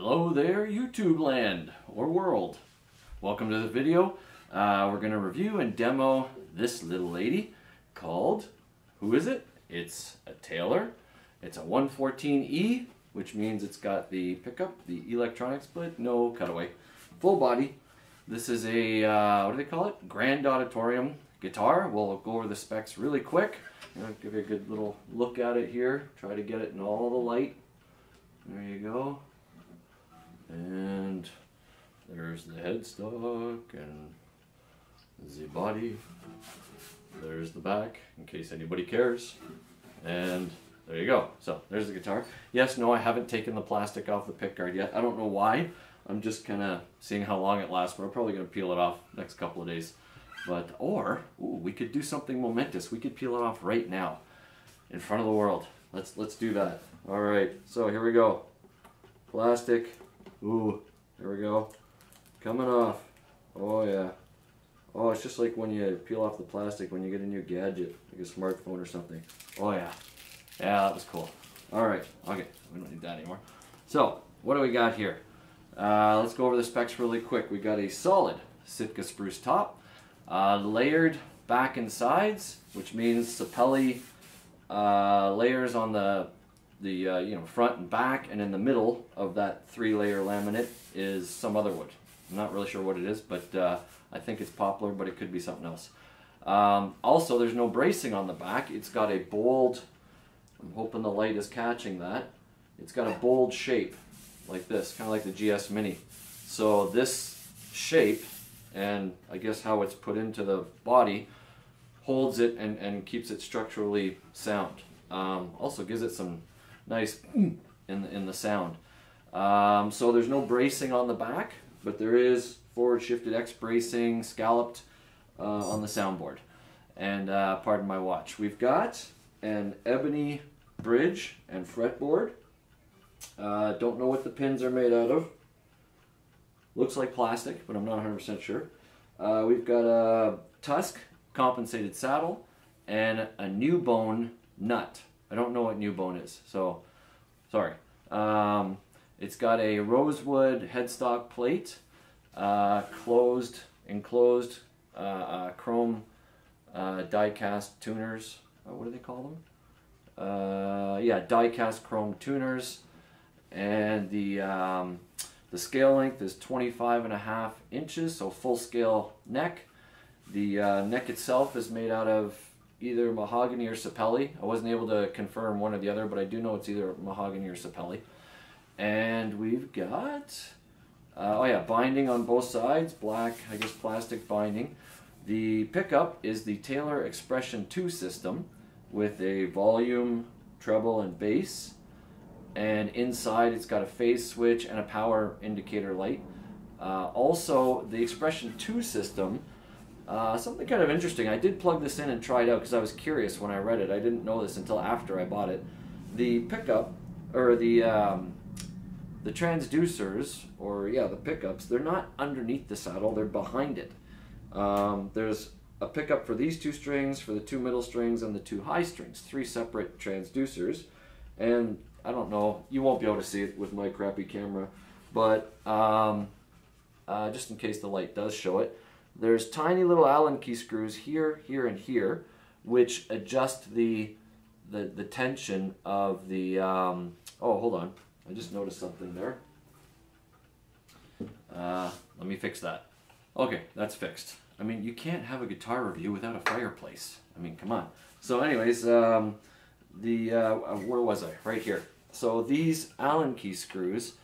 Hello there, YouTube land or world. Welcome to the video. We're going to review and demo this little lady called, who is it? It's a Taylor. It's a 114E, which means it's got the pickup, the electronic split, no cutaway, full body. This is a, what do they call it? Grand Auditorium guitar. We'll go over the specs really quick. I'll give you a good little look at it here. Try to get it in all the light. There you go. And there's the headstock and the body. There's the back, in case anybody cares. And there you go. So there's the guitar. Yes, no, I haven't taken the plastic off the pickguard yet. I don't know why. I'm just kind of seeing how long it lasts, but I'm probably going to peel it off next couple of days. But, or, ooh, we could do something momentous. We could peel it off right now in front of the world. Let's do that. All right, so here we go. Plastic. Ooh, there we go. Coming off. Oh yeah. Oh, it's just like when you peel off the plastic when you get a new gadget, like a smartphone or something. Oh yeah. Yeah, that was cool. Alright, okay, we don't need that anymore. So, what do we got here? Let's go over the specs really quick. We got a solid Sitka spruce top, layered back and sides, which means Sapelli layers on the front and back, and in the middle of that 3-layer laminate is some other wood. I'm not really sure what it is, but I think it's poplar, but it could be something else. Also, there's no bracing on the back. It's got a bold, I'm hoping the light is catching that, it's got a bold shape like this, kind of like the GS Mini. So this shape, and I guess how it's put into the body, holds it and keeps it structurally sound. Also gives it some nice in the sound. So there's no bracing on the back, but there is forward shifted X bracing scalloped on the soundboard. And pardon my watch. We've got an ebony bridge and fretboard. Don't know what the pins are made out of. Looks like plastic, but I'm not 100% sure. We've got a Tusk compensated saddle and a new bone nut. I don't know what new bone is, so sorry. It's got a rosewood headstock plate, enclosed chrome die-cast tuners. What do they call them? Yeah, die-cast chrome tuners, and the scale length is 25.5 inches, so full scale neck. The neck itself is made out of either mahogany or sapelli. I wasn't able to confirm one or the other, but I do know it's either mahogany or sapelli. And we've got, oh yeah, binding on both sides, black, I guess plastic binding. The pickup is the Taylor Expression 2 system with a volume, treble, and bass. And inside it's got a phase switch and a power indicator light. Also, the Expression 2 system, something kind of interesting. I did plug this in and try it out because I was curious when I read it. I didn't know this until after I bought it. The pickup, or the transducers, or yeah, the pickups, they're not underneath the saddle, they're behind it. There's a pickup for these 2 strings, for the 2 middle strings, and the 2 high strings. 3 separate transducers. And I don't know, you won't be able to see it with my crappy camera, but just in case the light does show it, there's tiny little Allen key screws here, here, and here, which adjust the tension of the, oh, hold on, I just noticed something there. Let me fix that. Okay, that's fixed. I mean, you can't have a guitar review without a fireplace. I mean, come on. So anyways, where was I? Right here. So these Allen key screws,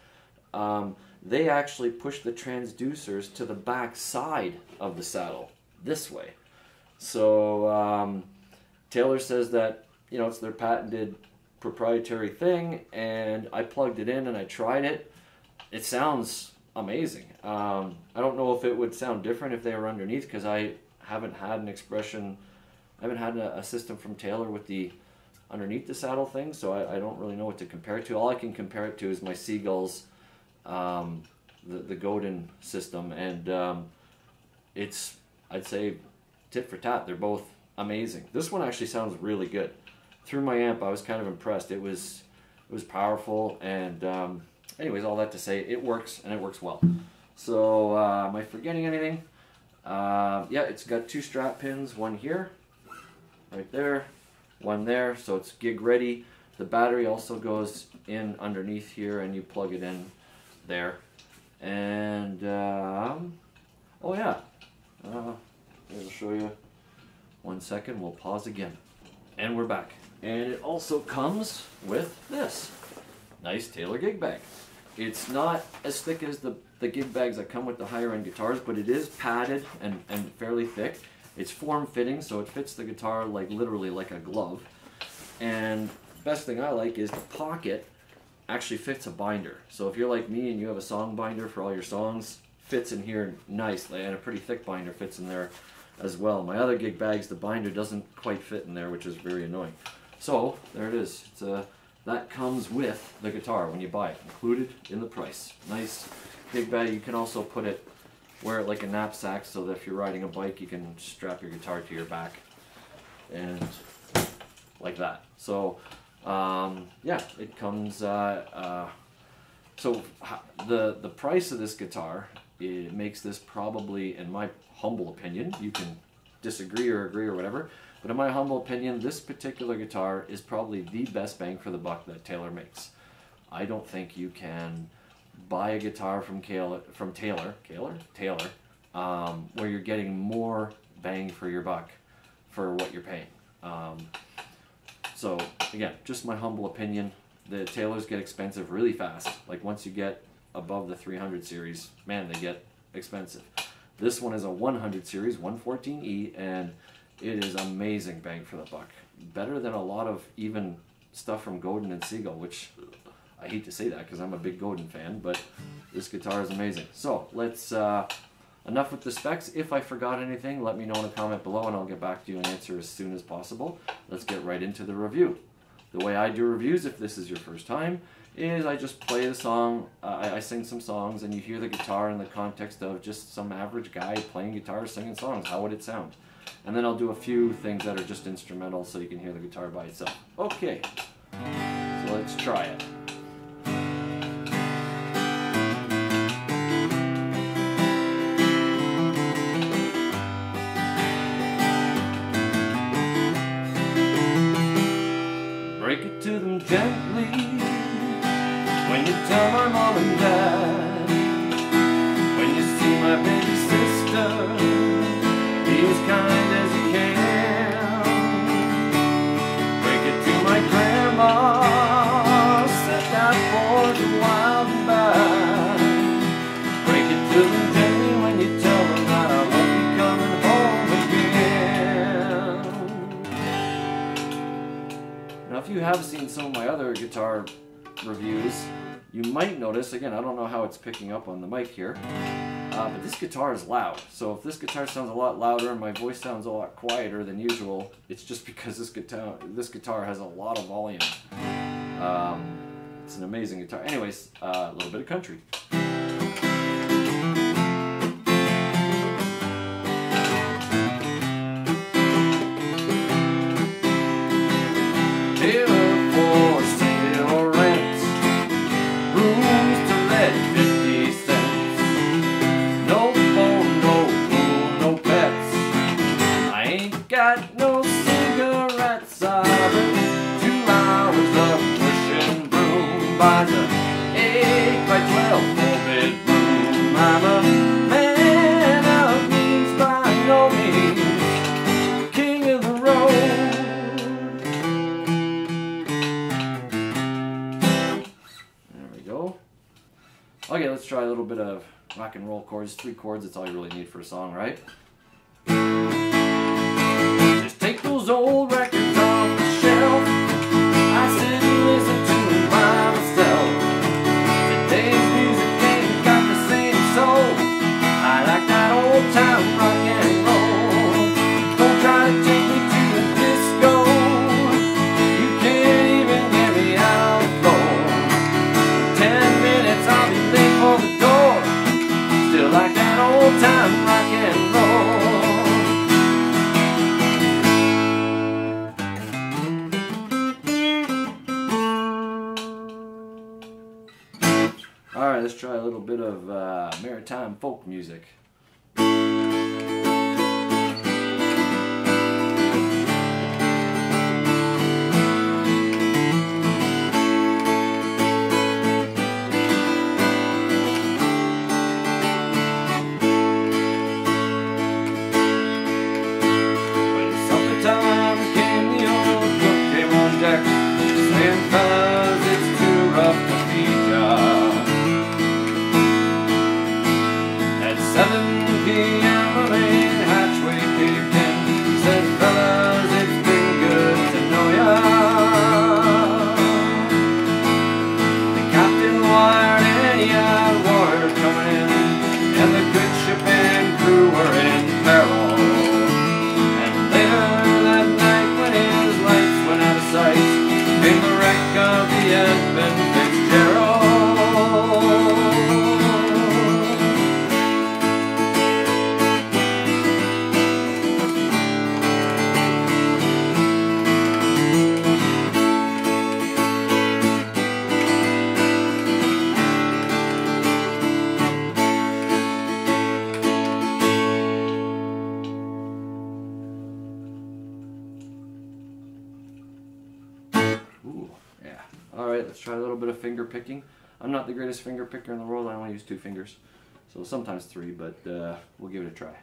they actually push the transducers to the back side of the saddle, this way. So Taylor says that, you know, it's their patented proprietary thing, and I plugged it in and I tried it. It sounds amazing. I don't know if it would sound different if they were underneath, because I haven't had an a system from Taylor with the underneath the saddle thing, so I don't really know what to compare it to. All I can compare it to is my Seagull's, the Godin system, and it's, I'd say, tit for tat. They're both amazing. This one actually sounds really good. Through my amp, I was kind of impressed. It was powerful, and anyways, all that to say, it works, and it works well. So, am I forgetting anything? Yeah, it's got 2 strap pins, one here, right there, one there, so it's gig ready. The battery also goes in underneath here, and you plug it in there. And, oh yeah, I'll show you. 1 second, we'll pause again. And we're back. And it also comes with this nice Taylor gig bag. It's not as thick as the gig bags that come with the higher end guitars, but it is padded and fairly thick. It's form-fitting, so it fits the guitar like literally like a glove. And the best thing I like is the pocket actually fits a binder. So if you're like me and you have a song binder for all your songs, fits in here nicely, and a pretty thick binder fits in there as well. My other gig bags, the binder doesn't quite fit in there, which is very annoying. So there it is. It's that comes with the guitar when you buy it, included in the price. Nice gig bag. You can also wear it like a knapsack, so that if you're riding a bike, you can strap your guitar to your back, and like that. So yeah, it comes. So the price of this guitar, it makes this probably, in my humble opinion, you can disagree or agree or whatever, but in my humble opinion, this particular guitar is probably the best bang for the buck that Taylor makes. I don't think you can buy a guitar from Taylor, where you're getting more bang for your buck for what you're paying. So again, just my humble opinion. The Taylors get expensive really fast. Like once you get above the 300 series, man, they get expensive. This one is a 100 series, 114E, and it is amazing bang for the buck. Better than a lot of even stuff from Godin and Seger, which I hate to say that because I'm a big Godin fan, but this guitar is amazing. So let's, enough with the specs. If I forgot anything, let me know in a comment below and I'll get back to you and answer as soon as possible. Let's get right into the review. The way I do reviews, if this is your first time, is I just play the song, I sing some songs, and you hear the guitar in the context of just some average guy playing guitar, singing songs. How would it sound? And then I'll do a few things that are just instrumental so you can hear the guitar by itself. Okay, so let's try it. Break it to them gently when you tell my mom and dad. When you see my baby sister, be as kind as you can. Break it to my grandma, set that porch wild and bad. Break it to them gently when you tell them that I won't be coming home again. Now if you have seen some of my other guitar reviews, you might notice, again, I don't know how it's picking up on the mic here, but this guitar is loud. So if this guitar sounds a lot louder and my voice sounds a lot quieter than usual, it's just because this guitar has a lot of volume. It's an amazing guitar. Anyways, a little bit of country. Got no cigarettes, I've been 2 hours of pushing broom by the 8x12 4-bedroom. I'm a man of means by no means, king of the road. There we go. Okay, let's try a little bit of rock and roll chords. 3 chords, that's all you really need for a song, right? Take those old records off the shelf. I sit and listen to them by myself. Today's music ain't got the same soul. I like that old time rock and roll. Don't try to take me to the disco. You can't even get me out the door. 10 minutes I'll be late for the door. Still like that old time rock and roll. Alright, let's try a little bit of maritime folk music. Alright, let's try a little bit of finger picking. I'm not the greatest finger picker in the world. I only use 2 fingers. So sometimes 3, but we'll give it a try.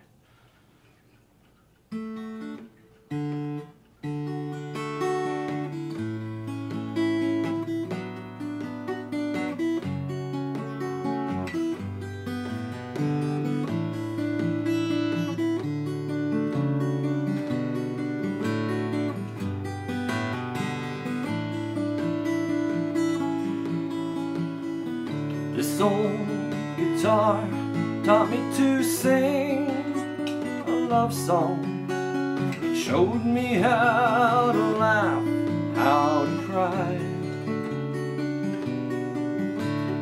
This old guitar taught me to sing a love song. It showed me how to laugh, how to cry.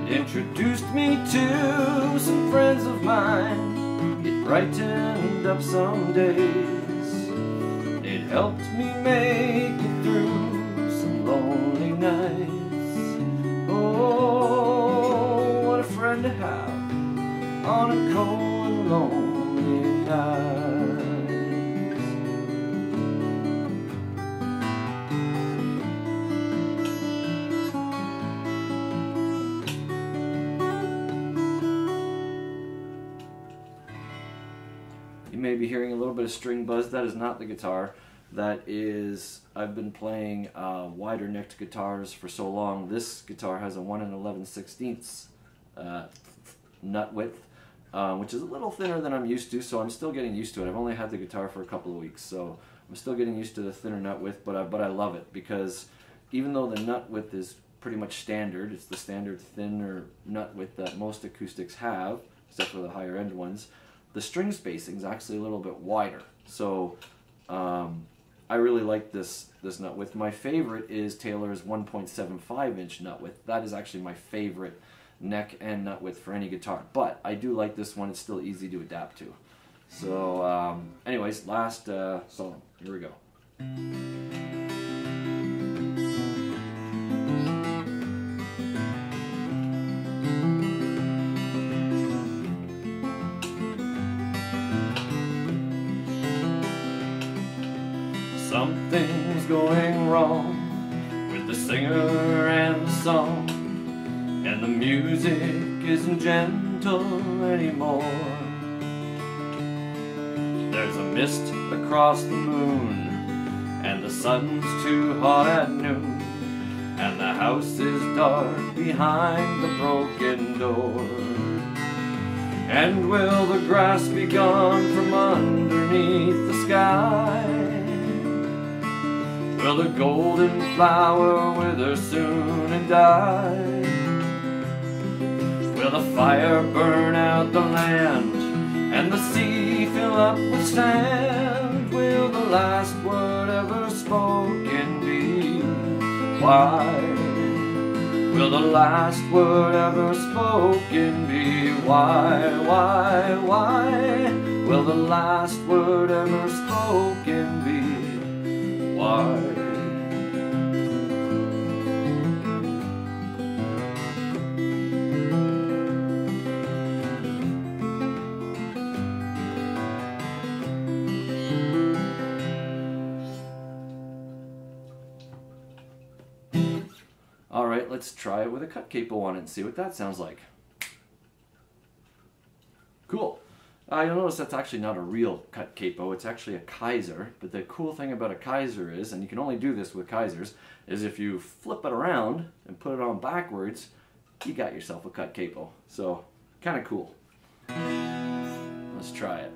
It introduced me to some friends of mine. It brightened up some days. It helped me make it through some lonely nights. To have on a cold and lonely night. You may be hearing a little bit of string buzz. That is not the guitar. That is, I've been playing wider necked guitars for so long. This guitar has a 1 11/16 nut width, which is a little thinner than I'm used to, so I'm still getting used to it. I've only had the guitar for a couple of weeks, so I'm still getting used to the thinner nut width, but I love it, because even though the nut width is pretty much standard, it's the standard thinner nut width that most acoustics have, except for the higher end ones, the string spacing is actually a little bit wider. So I really like this nut width. My favorite is Taylor's 1.75 inch nut width. That is actually my favorite neck and nut width for any guitar, but I do like this one. It's still easy to adapt to. So anyways, last solo. Here we go. Something's going wrong with the singer and the song, and the music isn't gentle anymore. There's a mist across the moon, and the sun's too hot at noon, and the house is dark behind the broken door. And will the grass be gone from underneath the sky? Will the golden flower wither soon and die? Will the fire burn out the land, and the sea fill up with sand? Will the last word ever spoken be? Why? Will the last word ever spoken be? Why? Will the last word ever spoken be? Why? right, let's try it with a cut capo on it and see what that sounds like. Cool. You'll notice that's actually not a real cut capo, it's actually a Kaiser. But the cool thing about a Kaiser is, and you can only do this with Kaisers, is if you flip it around and put it on backwards, you got yourself a cut capo. So, kind of cool. Let's try it.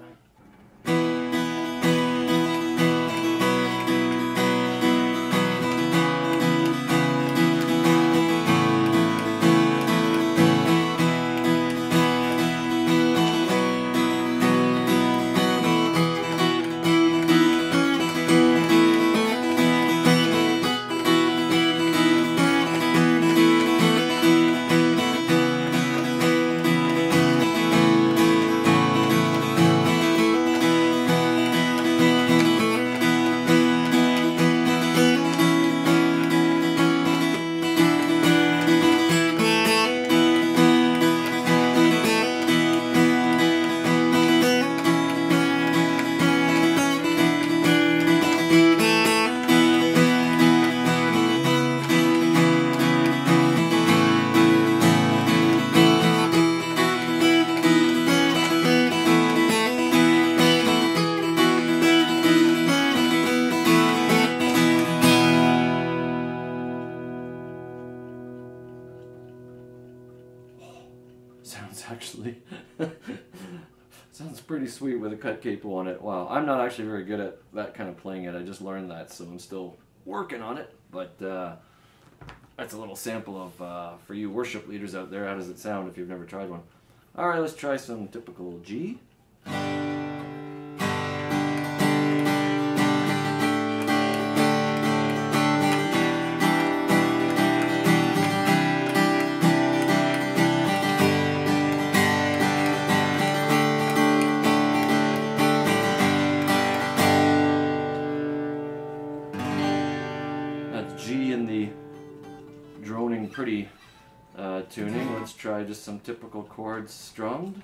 Sounds actually sounds pretty sweet with a cut capo on it. Wow, I'm not actually very good at that kind of playing it. I just learned that, so I'm still working on it. But that's a little sample of for you worship leaders out there. How does it sound if you've never tried one? All right, let's try some typical G. G in the droning pretty tuning. Let's try just some typical chords strummed.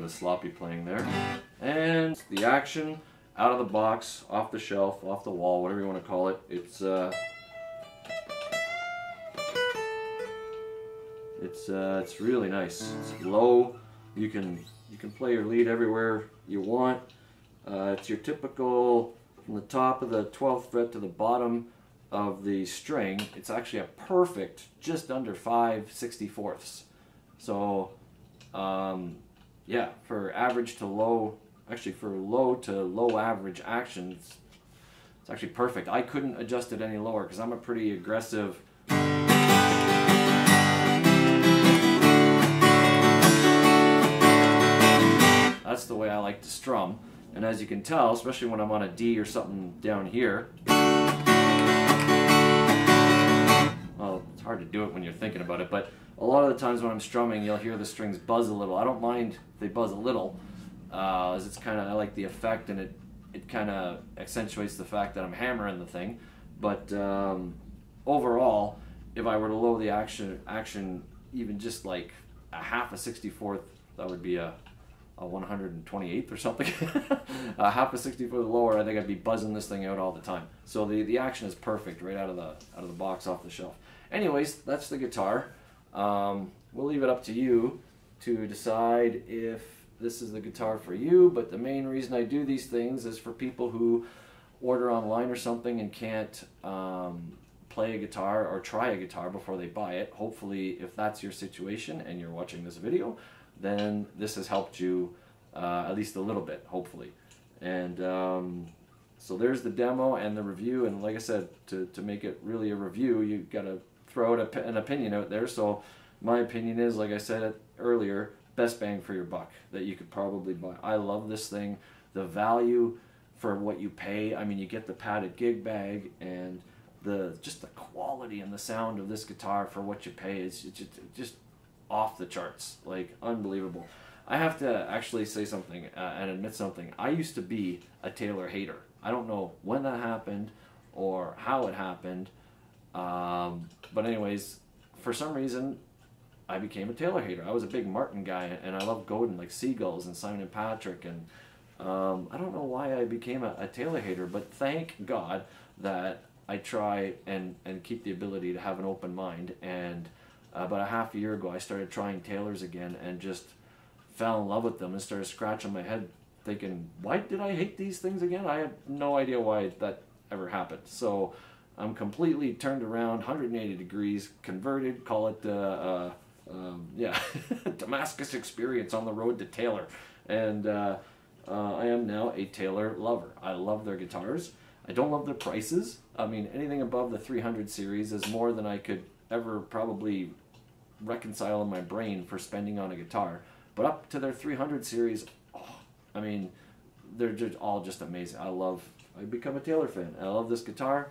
Sloppy playing there. And the action, out of the box, off the shelf, off the wall, whatever you want to call it. It's really nice. It's low. You can play your lead everywhere you want. It's your typical, from the top of the 12th fret to the bottom of the string. It's actually a perfect, just under 5/64ths. So yeah, for average to low, actually for low to low average action, it's actually perfect. I couldn't adjust it any lower because I'm a pretty aggressive. That's the way I like to strum. And as you can tell, especially when I'm on a D or something down here, well, it's hard to do it when you're thinking about it, but a lot of the times when I'm strumming, you'll hear the strings buzz a little. I don't mind if they buzz a little, as it's kind of, I like the effect, and it kind of accentuates the fact that I'm hammering the thing. But overall, if I were to lower the action even just like a 1/64th, that would be a 128th or something. A 1/64th lower, I think I'd be buzzing this thing out all the time. So the action is perfect right out of the box, off the shelf. Anyways, that's the guitar. We'll leave it up to you to decide if this is the guitar for you, but the main reason I do these things is for people who order online or something and can't play a guitar or try a guitar before they buy it. Hopefully, if that's your situation and you're watching this video, then this has helped you at least a little bit, hopefully. And so there's the demo and the review, and like I said, to make it really a review, you've got to throw out an opinion out there. So my opinion is, like I said earlier, best bang for your buck that you could probably buy. I love this thing. The value for what you pay, I mean, you get the padded gig bag, and just the quality and the sound of this guitar for what you pay is just off the charts, like unbelievable. I have to actually say something and admit something. I used to be a Taylor hater. I don't know when that happened or how it happened, but anyways, for some reason I became a Taylor hater. I was a big Martin guy, and I loved Godin, like Seagulls and Simon and Patrick, and I don't know why I became a Taylor hater, but thank God that I try and keep the ability to have an open mind. And about a half a year ago, I started trying Taylors again and just fell in love with them and started scratching my head thinking, why did I hate these things again? I have no idea why that ever happened. So I'm completely turned around, 180 degrees, converted, call it, yeah, Damascus experience on the road to Taylor. And I am now a Taylor lover. I love their guitars. I don't love their prices. I mean, anything above the 300 series is more than I could ever probably reconcile in my brain for spending on a guitar. But up to their 300 series, oh, I mean, they're just all just amazing. I become a Taylor fan. I love this guitar,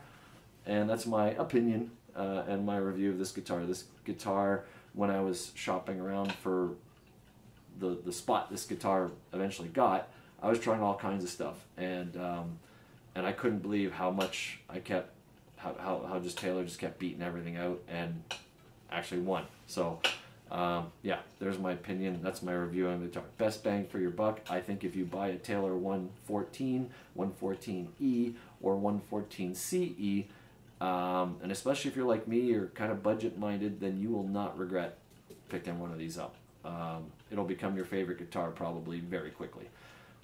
and that's my opinion and my review of this guitar. This guitar, when I was shopping around for the spot this guitar eventually got, I was trying all kinds of stuff, and I couldn't believe how much I kept, how just Taylor just kept beating everything out and actually won. So yeah, there's my opinion. That's my review on the guitar. Best bang for your buck. I think if you buy a Taylor 114, 114E, or 114CE, and especially if you're like me, you're kind of budget minded, then you will not regret picking one of these up. It'll become your favorite guitar probably very quickly.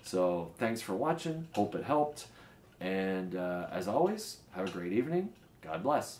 So thanks for watching. Hope it helped. And as always, have a great evening. God bless.